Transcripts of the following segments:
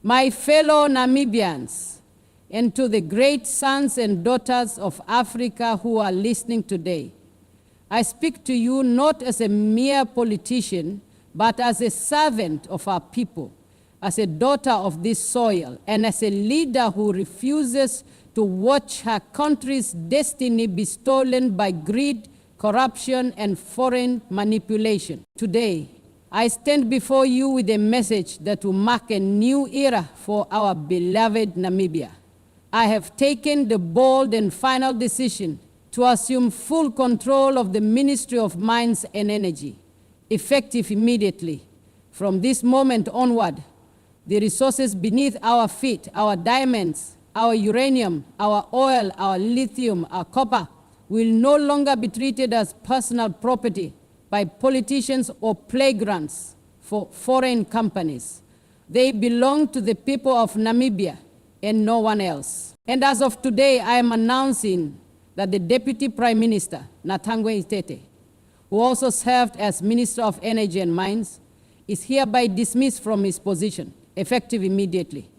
My fellow Namibians, and to the great sons and daughters of Africa who are listening today, I speak to you not as a mere politician, but as a servant of our people, as a daughter of this soil, and as a leader who refuses to watch her country's destiny be stolen by greed, corruption, and foreign manipulation. Today, I stand before you with a message that will mark a new era for our beloved Namibia. I have taken the bold and final decision to assume full control of the Ministry of Mines and Energy, effective immediately. From this moment onward, the resources beneath our feet, our diamonds, our uranium, our oil, our lithium, our copper, will no longer be treated as personal property by politicians or playgrounds for foreign companies. They belong to the people of Namibia and no one else. And as of today, I am announcing that the Deputy Prime Minister, Nathangwe Itete, who also served as Minister of Energy and Mines, is hereby dismissed from his position, effective immediately.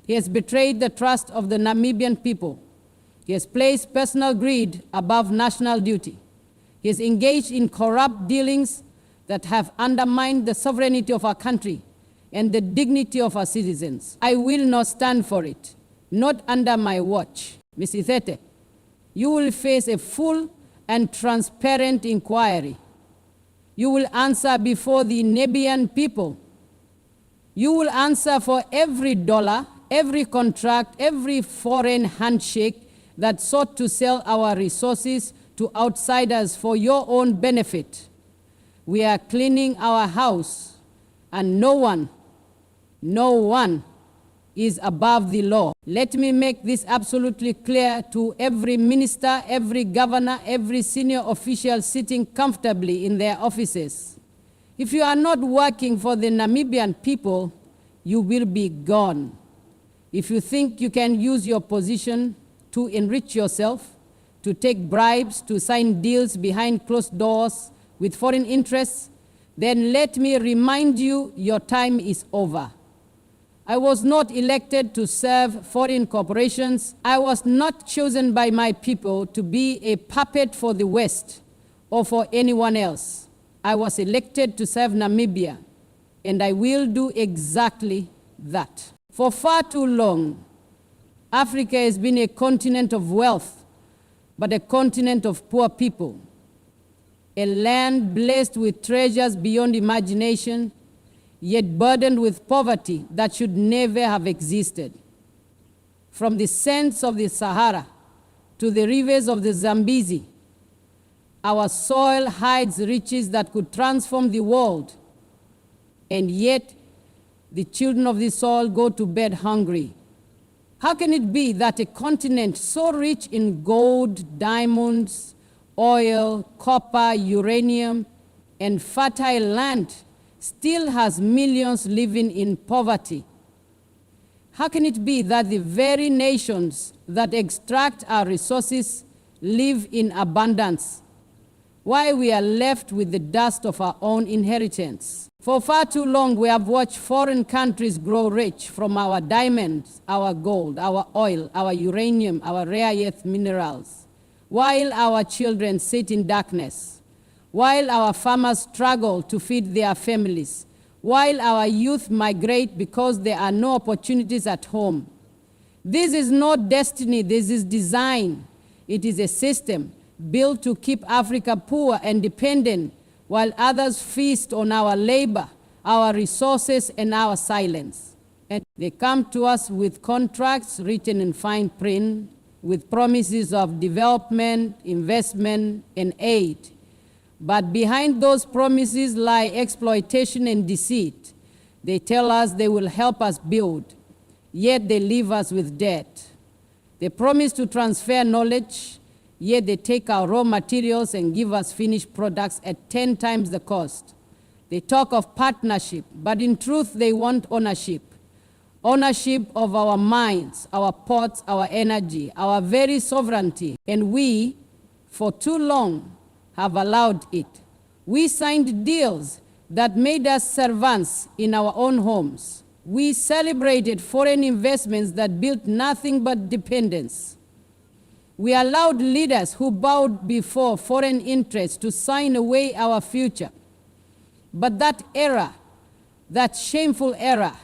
He has betrayed the trust of the Namibian people. He has placed personal greed above national duty. He has engaged in corrupt dealings that have undermined the sovereignty of our country and the dignity of our citizens. I will not stand for it, not under my watch. Ms. Itete, you will face a full and transparent inquiry. You will answer before the Namibian people. You will answer for every dollar, every contract, every foreign handshake that sought to sell our resources to outsiders for your own benefit. We are cleaning our house, and no one is above the law. Let me make this absolutely clear to every minister, every governor, every senior official sitting comfortably in their offices. If you are not working for the Namibian people, you will be gone. If you think you can use your position to enrich yourself, to take bribes, to sign deals behind closed doors with foreign interests, then let me remind you, your time is over. I was not elected to serve foreign corporations. I was not chosen by my people to be a puppet for the West or for anyone else. I was elected to serve Namibia, and I will do exactly that. For far too long, Africa has been a continent of wealth, but a continent of poor people. A land blessed with treasures beyond imagination, yet burdened with poverty that should never have existed. From the sands of the Sahara to the rivers of the Zambezi, our soil hides riches that could transform the world, and yet the children of this soil go to bed hungry. How can it be that a continent so rich in gold, diamonds, oil, copper, uranium, and fertile land still has millions living in poverty? How can it be that the very nations that extract our resources live in abundance, while we are left with the dust of our own inheritance? For far too long, we have watched foreign countries grow rich from our diamonds, our gold, our oil, our uranium, our rare earth minerals, while our children sit in darkness, while our farmers struggle to feed their families, while our youth migrate because there are no opportunities at home. This is not destiny, this is design. It is a system built to keep Africa poor and dependent, while others feast on our labor, our resources, and our silence. And they come to us with contracts written in fine print, with promises of development, investment, and aid. But behind those promises lie exploitation and deceit. They tell us they will help us build, yet they leave us with debt. They promise to transfer knowledge, yet they take our raw materials and give us finished products at 10 times the cost. They talk of partnership, but in truth they want ownership. Ownership of our mines, our ports, our energy, our very sovereignty. And we, for too long, have allowed it. We signed deals that made us servants in our own homes. We celebrated foreign investments that built nothing but dependence. We allowed leaders who bowed before foreign interests to sign away our future. But that era, that shameful era,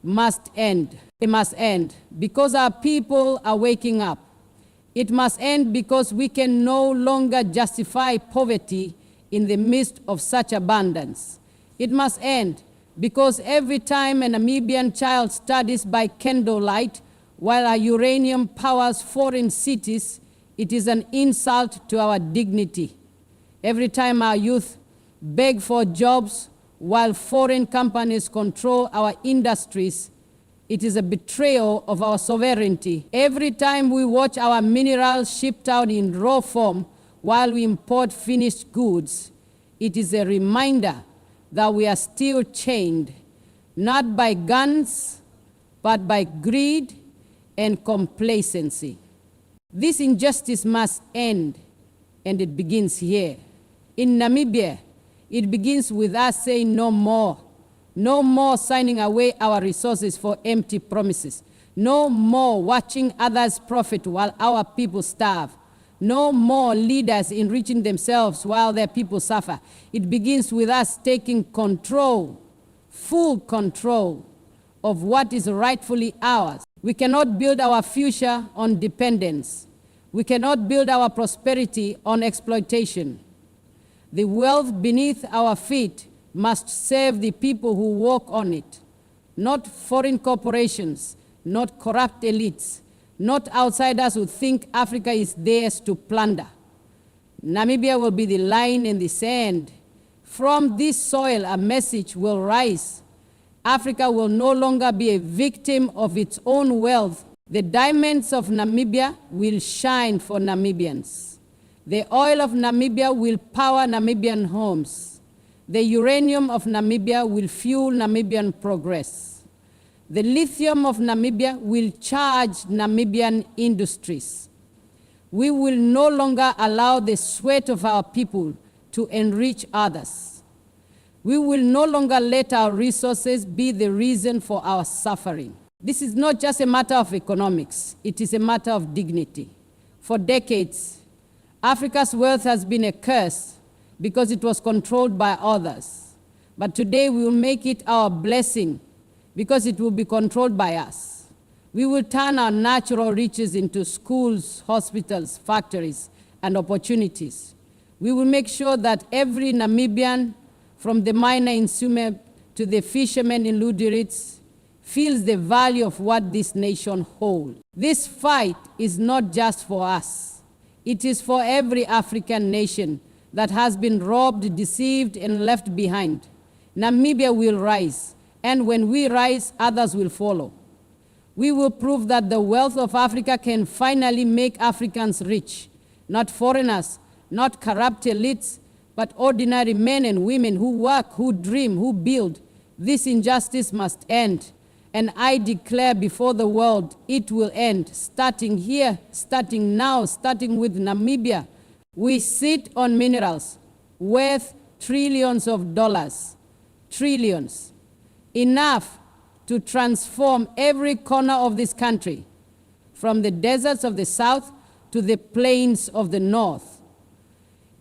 must end. It must end because our people are waking up. It must end because we can no longer justify poverty in the midst of such abundance. It must end because every time a Namibian child studies by candlelight while our uranium powers foreign cities, it is an insult to our dignity. Every time our youth beg for jobs while foreign companies control our industries, it is a betrayal of our sovereignty. Every time we watch our minerals shipped out in raw form while we import finished goods, it is a reminder that we are still chained, not by guns, but by greed and complacency. This injustice must end, and it begins here. In Namibia, it begins with us saying no more. No more signing away our resources for empty promises. No more watching others profit while our people starve. No more leaders enriching themselves while their people suffer. It begins with us taking control, full control of what is rightfully ours. We cannot build our future on dependence. We cannot build our prosperity on exploitation. The wealth beneath our feet must serve the people who walk on it, not foreign corporations, not corrupt elites, not outsiders who think Africa is theirs to plunder. Namibia will be the line in the sand. From this soil, a message will rise. Africa will no longer be a victim of its own wealth. The diamonds of Namibia will shine for Namibians. The oil of Namibia will power Namibian homes. The uranium of Namibia will fuel Namibian progress. The lithium of Namibia will charge Namibian industries. We will no longer allow the sweat of our people to enrich others. We will no longer let our resources be the reason for our suffering. This is not just a matter of economics, it is a matter of dignity. For decades, Africa's wealth has been a curse because it was controlled by others. But today we will make it our blessing because it will be controlled by us. We will turn our natural riches into schools, hospitals, factories, and opportunities. We will make sure that every Namibian, from the miner in Sume to the fisherman in Luderitz, feels the value of what this nation holds. This fight is not just for us. It is for every African nation that has been robbed, deceived, and left behind. Namibia will rise, and when we rise, others will follow. We will prove that the wealth of Africa can finally make Africans rich, not foreigners, not corrupt elites, but ordinary men and women who work, who dream, who build. This injustice must end, and I declare before the world it will end, starting here, starting now, starting with Namibia. We sit on minerals worth trillions of dollars, trillions, enough to transform every corner of this country, from the deserts of the south to the plains of the north,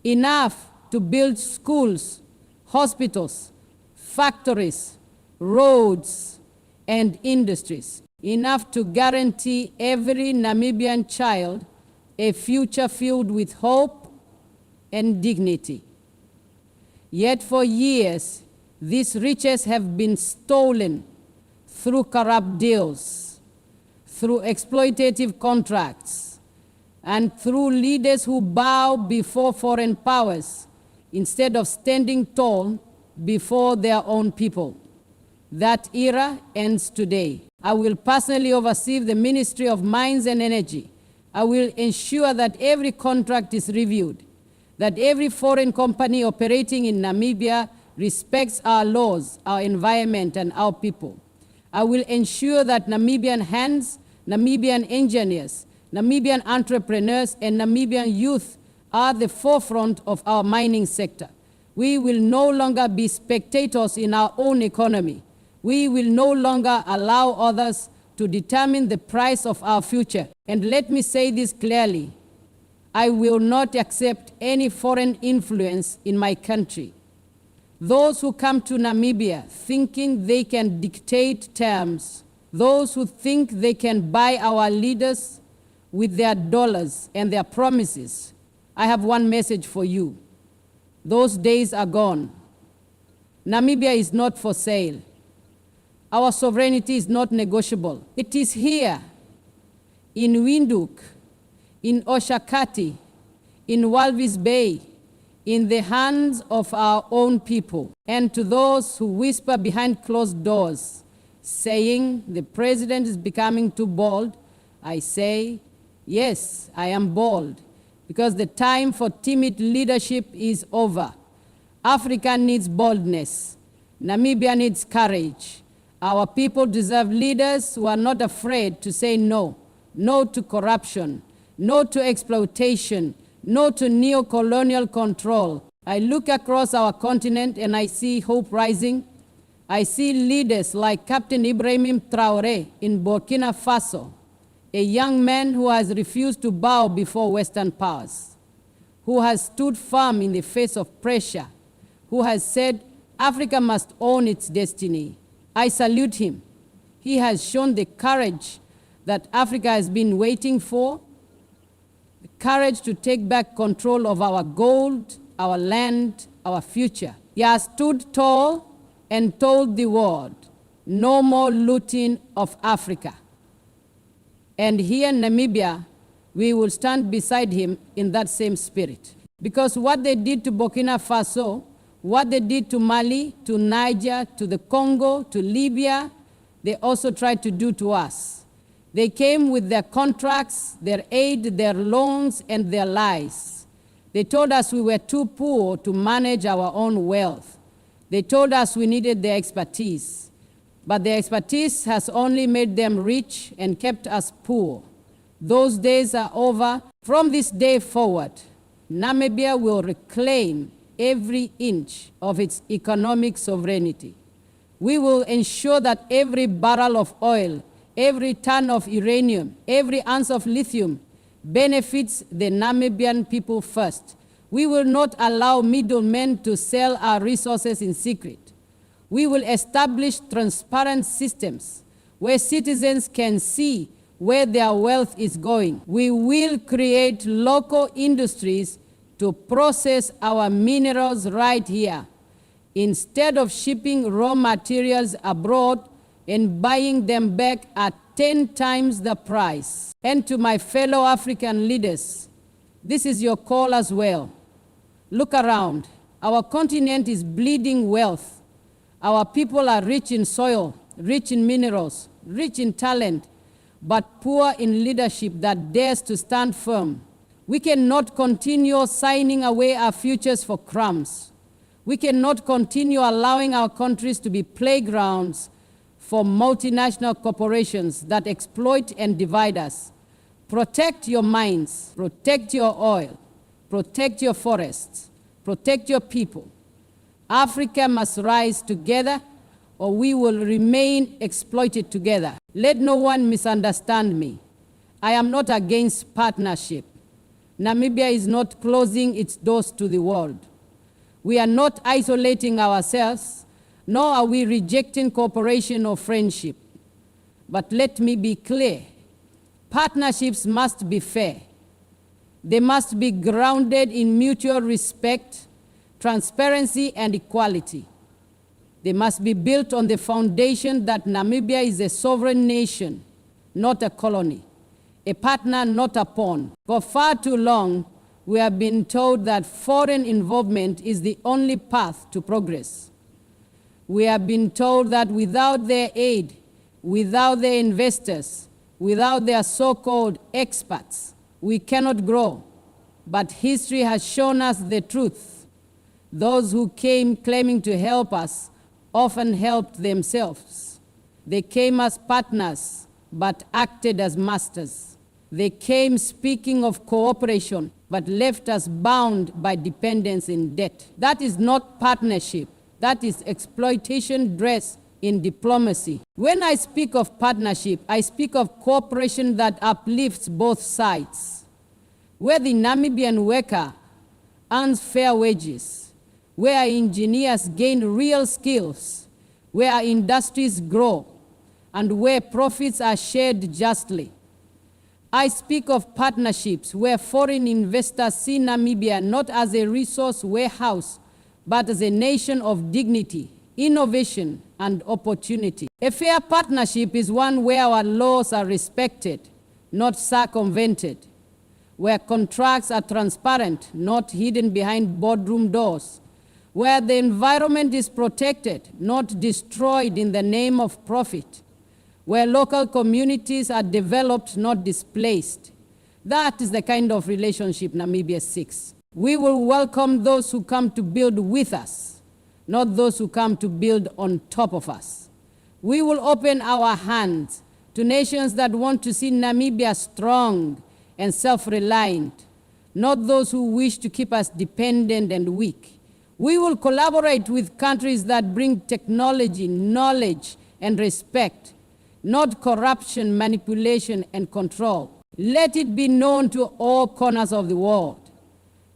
enough to build schools, hospitals, factories, roads, and industries, enough to guarantee every Namibian child a future filled with hope and dignity. Yet for years, these riches have been stolen through corrupt deals, through exploitative contracts, and through leaders who bow before foreign powers instead of standing tall before their own people. That era ends today. I will personally oversee the Ministry of Mines and Energy. I will ensure that every contract is reviewed, that every foreign company operating in Namibia respects our laws, our environment, and our people. I will ensure that Namibian hands, Namibian engineers, Namibian entrepreneurs, and Namibian youth are the forefront of our mining sector. We will no longer be spectators in our own economy. We will no longer allow others to determine the price of our future. And let me say this clearly. I will not accept any foreign influence in my country. Those who come to Namibia thinking they can dictate terms, those who think they can buy our leaders with their dollars and their promises, I have one message for you. Those days are gone. Namibia is not for sale. Our sovereignty is not negotiable. It is here, in Windhoek, in Oshakati, in Walvis Bay, in the hands of our own people. And to those who whisper behind closed doors, saying the president is becoming too bold, I say, yes, I am bold, because the time for timid leadership is over. Africa needs boldness. Namibia needs courage. Our people deserve leaders who are not afraid to say no. No to corruption. No to exploitation. No to neo-colonial control. I look across our continent and I see hope rising. I see leaders like Captain Ibrahim Traoré in Burkina Faso, a young man who has refused to bow before Western powers, who has stood firm in the face of pressure, who has said Africa must own its destiny. I salute him. He has shown the courage that Africa has been waiting for, the courage to take back control of our gold, our land, our future. He has stood tall and told the world, no more looting of Africa. And here in Namibia, we will stand beside him in that same spirit. Because what they did to Burkina Faso, what they did to Mali, to Niger, to the Congo, to Libya, they also tried to do to us. They came with their contracts, their aid, their loans, and their lies. They told us we were too poor to manage our own wealth. They told us we needed their expertise. But their expertise has only made them rich and kept us poor. Those days are over. From this day forward, Namibia will reclaim every inch of its economic sovereignty. We will ensure that every barrel of oil, every ton of uranium, every ounce of lithium benefits the Namibian people first. We will not allow middlemen to sell our resources in secret. We will establish transparent systems where citizens can see where their wealth is going. We will create local industries to process our minerals right here, instead of shipping raw materials abroad and buying them back at 10 times the price. And to my fellow African leaders, this is your call as well. Look around. Our continent is bleeding wealth. Our people are rich in soil, rich in minerals, rich in talent, but poor in leadership that dares to stand firm. We cannot continue signing away our futures for crumbs. We cannot continue allowing our countries to be playgrounds for multinational corporations that exploit and divide us. Protect your mines, protect your oil, protect your forests, protect your people. Africa must rise together, or we will remain exploited together. Let no one misunderstand me. I am not against partnership. Namibia is not closing its doors to the world. We are not isolating ourselves, nor are we rejecting cooperation or friendship. But let me be clear. Partnerships must be fair. They must be grounded in mutual respect, transparency, and equality. They must be built on the foundation that Namibia is a sovereign nation, not a colony, a partner, not a pawn. For far too long, we have been told that foreign involvement is the only path to progress. We have been told that without their aid, without their investors, without their so-called experts, we cannot grow. But history has shown us the truth. Those who came claiming to help us often helped themselves. They came as partners, but acted as masters. They came speaking of cooperation, but left us bound by dependence in debt. That is not partnership. That is exploitation dressed in diplomacy. When I speak of partnership, I speak of cooperation that uplifts both sides, where the Namibian worker earns fair wages, where our engineers gain real skills, where our industries grow, and where profits are shared justly. I speak of partnerships where foreign investors see Namibia not as a resource warehouse, but as a nation of dignity, innovation, and opportunity. A fair partnership is one where our laws are respected, not circumvented, where contracts are transparent, not hidden behind boardroom doors, where the environment is protected, not destroyed in the name of profit, where local communities are developed, not displaced. That is the kind of relationship Namibia seeks. We will welcome those who come to build with us, not those who come to build on top of us. We will open our hands to nations that want to see Namibia strong and self-reliant, not those who wish to keep us dependent and weak. We will collaborate with countries that bring technology, knowledge, and respect, not corruption, manipulation, and control. Let it be known to all corners of the world.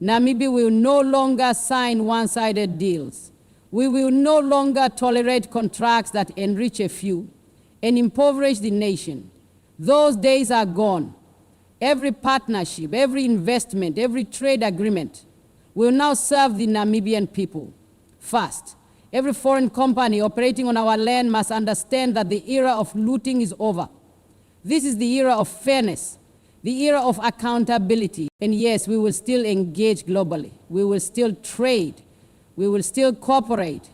Namibia will no longer sign one-sided deals. We will no longer tolerate contracts that enrich a few and impoverish the nation. Those days are gone. Every partnership, every investment, every trade agreement will now serve the Namibian people. First, every foreign company operating on our land must understand that the era of looting is over. This is the era of fairness, the era of accountability. And yes, we will still engage globally. We will still trade. We will still cooperate.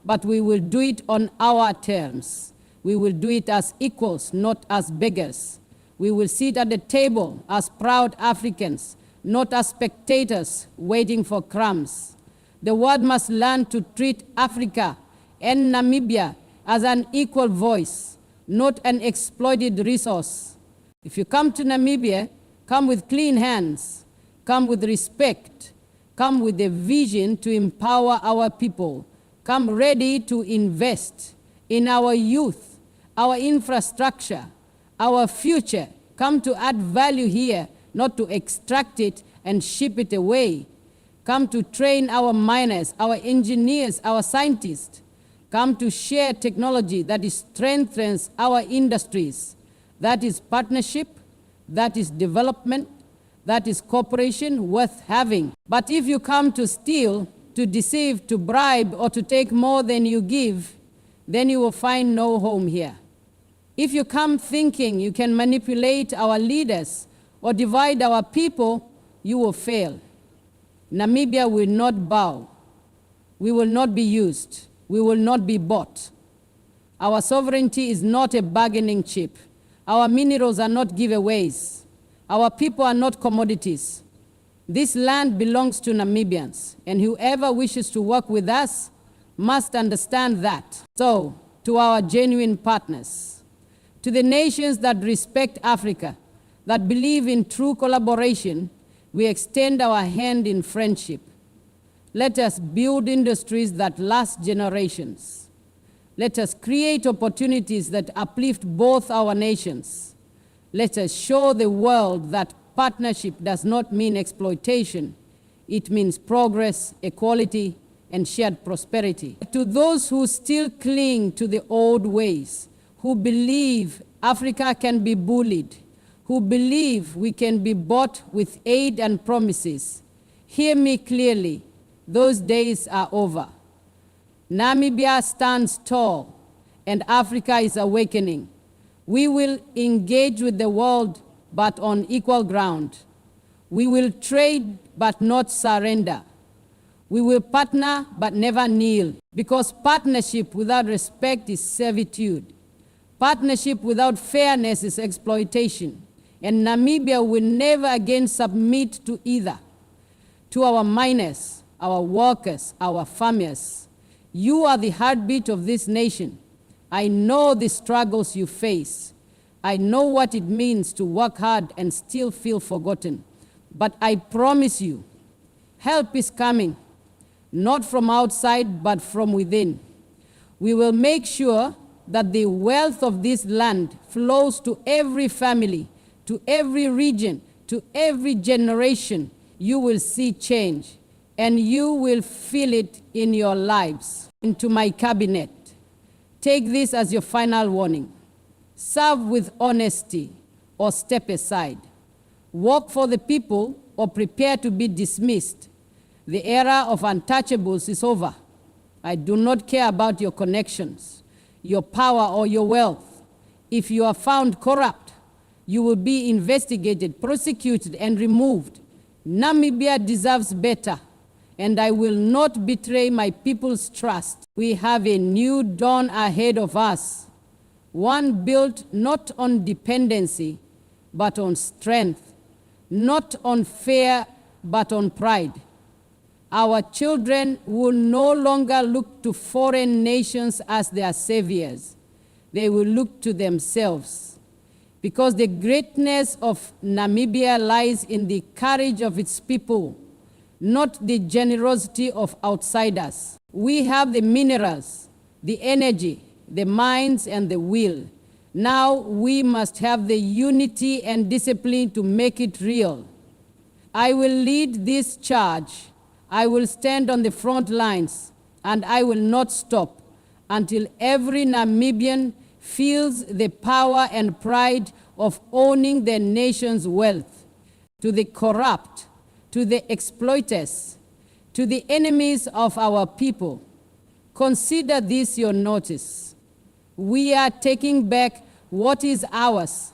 But we will do it on our terms. We will do it as equals, not as beggars. We will sit at the table as proud Africans, not as spectators waiting for crumbs. The world must learn to treat Africa and Namibia as an equal voice, not an exploited resource. If you come to Namibia, come with clean hands, come with respect, come with a vision to empower our people, come ready to invest in our youth, our infrastructure, our future. Come to add value here, not to extract it and ship it away. Come to train our miners, our engineers, our scientists. Come to share technology that strengthens our industries. That is partnership, that is development, that is cooperation worth having. But if you come to steal, to deceive, to bribe, or to take more than you give, then you will find no home here. If you come thinking you can manipulate our leaders or divide our people, you will fail. Namibia will not bow. We will not be used. We will not be bought. Our sovereignty is not a bargaining chip. Our minerals are not giveaways. Our people are not commodities. This land belongs to Namibians, and whoever wishes to work with us must understand that. So, to our genuine partners, to the nations that respect Africa, that believe in true collaboration, we extend our hand in friendship. Let us build industries that last generations. Let us create opportunities that uplift both our nations. Let us show the world that partnership does not mean exploitation. It means progress, equality, and shared prosperity. To those who still cling to the old ways, who believe Africa can be bullied, who believe we can be bought with aid and promises, hear me clearly. Those days are over. Namibia stands tall, and Africa is awakening. We will engage with the world, but on equal ground. We will trade, but not surrender. We will partner, but never kneel, because partnership without respect is servitude. Partnership without fairness is exploitation, and Namibia will never again submit to either. To our miners, our workers, our farmers, you are the heartbeat of this nation. I know the struggles you face. I know what it means to work hard and still feel forgotten. But I promise you, help is coming, not from outside, but from within. We will make sure that the wealth of this land flows to every family, to every region, to every generation. You will see change, and you will feel it in your lives. Into my cabinet, take this as your final warning. Serve with honesty or step aside. Work for the people or prepare to be dismissed. The era of untouchables is over. I do not care about your connections, your power, or your wealth. If you are found corrupt, you will be investigated, prosecuted, and removed. Namibia deserves better, and I will not betray my people's trust. We have a new dawn ahead of us, one built not on dependency, but on strength, not on fear, but on pride. Our children will no longer look to foreign nations as their saviors. They will look to themselves, because the greatness of Namibia lies in the courage of its people, not the generosity of outsiders. We have the minerals, the energy, the minds, and the will. Now we must have the unity and discipline to make it real. I will lead this charge. I will stand on the front lines, and I will not stop until every Namibian feels the power and pride of owning their nation's wealth. To the corrupt, to the exploiters, to the enemies of our people, consider this your notice. We are taking back what is ours.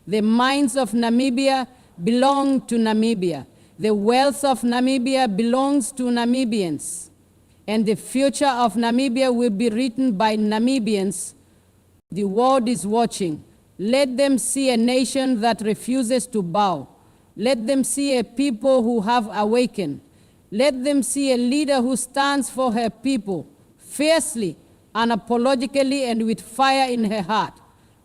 The mines of Namibia belong to Namibia. The wealth of Namibia belongs to Namibians. And the future of Namibia will be written by Namibians. The world is watching. Let them see a nation that refuses to bow. Let them see a people who have awakened. Let them see a leader who stands for her people, fiercely, unapologetically, and with fire in her heart.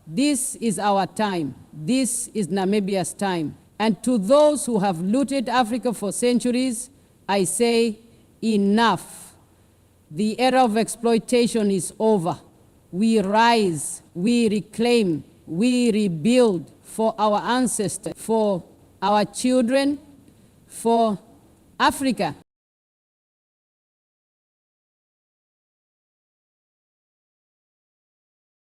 This is our time. This is Namibia's time. And to those who have looted Africa for centuries, I say, enough. The era of exploitation is over. We rise, we reclaim, we rebuild for our ancestors, for our children, for Africa.